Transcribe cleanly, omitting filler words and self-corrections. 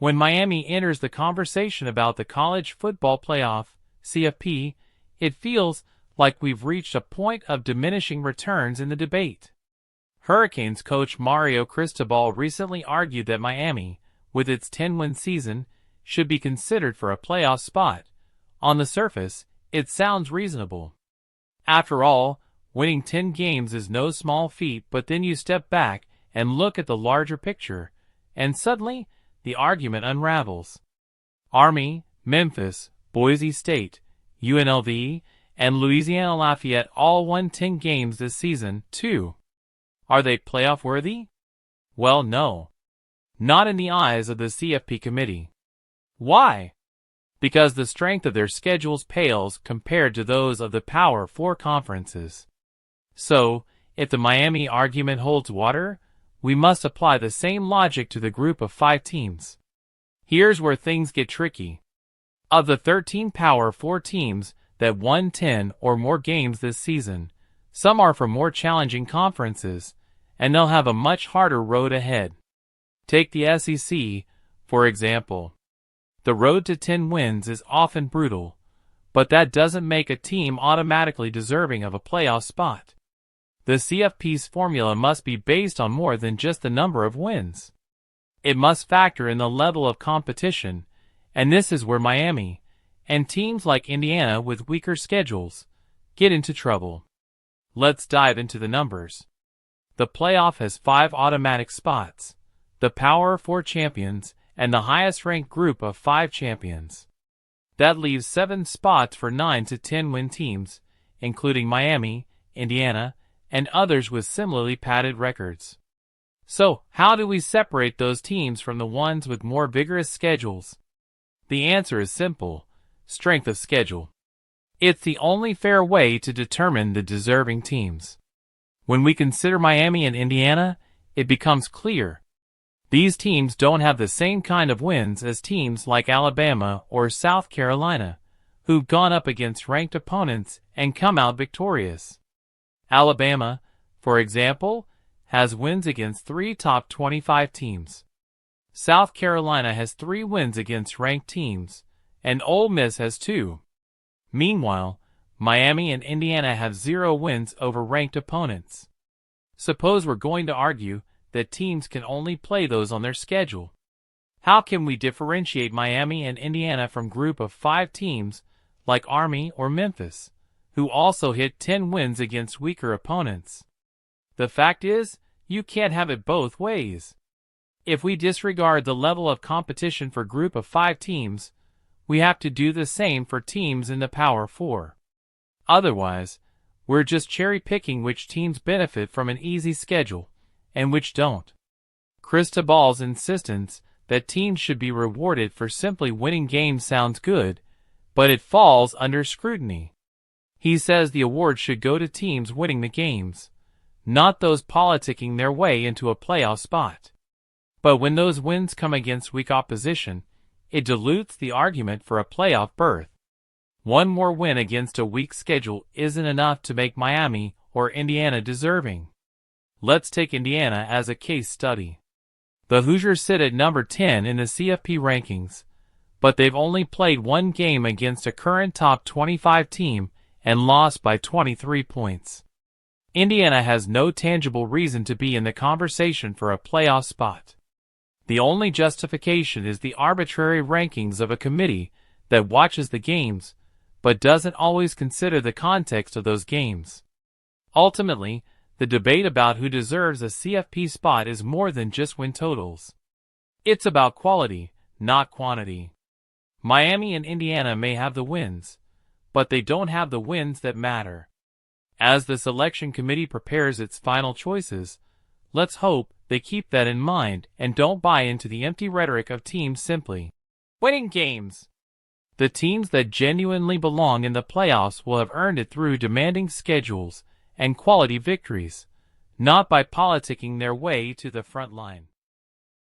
When Miami enters the conversation about the college football playoff, CFP, it feels like we've reached a point of diminishing returns in the debate. Hurricanes coach Mario Cristobal recently argued that Miami, with its 10-win season, should be considered for a playoff spot. On the surface, it sounds reasonable. After all, winning 10 games is no small feat, but then you step back and look at the larger picture, and suddenly, the argument unravels. Army, Memphis, Boise State, UNLV, and Louisiana Lafayette all won 10 games this season, too. Are they playoff worthy? Well, no. Not in the eyes of the CFP committee. Why? Because the strength of their schedules pales compared to those of the Power 4 conferences. So, if the Miami argument holds water, we must apply the same logic to the group of 5 teams. Here's where things get tricky. Of the 13 Power 4 teams that won 10 or more games this season, some are from more challenging conferences, and they'll have a much harder road ahead. Take the SEC, for example. The road to 10 wins is often brutal, but that doesn't make a team automatically deserving of a playoff spot. The CFP's formula must be based on more than just the number of wins. It must factor in the level of competition, and this is where Miami, and teams like Indiana with weaker schedules, get into trouble. Let's dive into the numbers. The playoff has 5 automatic spots, the Power 4 champions, and the highest-ranked group of 5 champions. That leaves 7 spots for 9 to 10-win teams, including Miami, Indiana, and others with similarly padded records. So, how do we separate those teams from the ones with more vigorous schedules? The answer is simple: strength of schedule. It's the only fair way to determine the deserving teams. When we consider Miami and Indiana, it becomes clear. These teams don't have the same kind of wins as teams like Alabama or South Carolina, who've gone up against ranked opponents and come out victorious. Alabama, for example, has wins against 3 top 25 teams. South Carolina has 3 wins against ranked teams, and Ole Miss has 2. Meanwhile, Miami and Indiana have 0 wins over ranked opponents. Suppose we're going to argue that teams can only play those on their schedule. How can we differentiate Miami and Indiana from group of 5 teams like Army or Memphis, who also hit 10 wins against weaker opponents? The fact is, you can't have it both ways. If we disregard the level of competition for group of 5 teams, we have to do the same for teams in the Power 4. Otherwise, we're just cherry-picking which teams benefit from an easy schedule and which don't. Cristobal's insistence that teams should be rewarded for simply winning games sounds good, but it falls under scrutiny. He says the award should go to teams winning the games, not those politicking their way into a playoff spot. But when those wins come against weak opposition, it dilutes the argument for a playoff berth. One more win against a weak schedule isn't enough to make Miami or Indiana deserving. Let's take Indiana as a case study. The Hoosiers sit at number 10 in the CFP rankings, but they've only played 1 game against a current top 25 team and lost by 23 points. Indiana has no tangible reason to be in the conversation for a playoff spot. The only justification is the arbitrary rankings of a committee that watches the games, but doesn't always consider the context of those games. Ultimately, the debate about who deserves a CFP spot is more than just win totals. It's about quality, not quantity. Miami and Indiana may have the wins, but they don't have the wins that matter. As the selection committee prepares its final choices, let's hope they keep that in mind and don't buy into the empty rhetoric of teams simply winning games. The teams that genuinely belong in the playoffs will have earned it through demanding schedules and quality victories, not by politicking their way to the front line.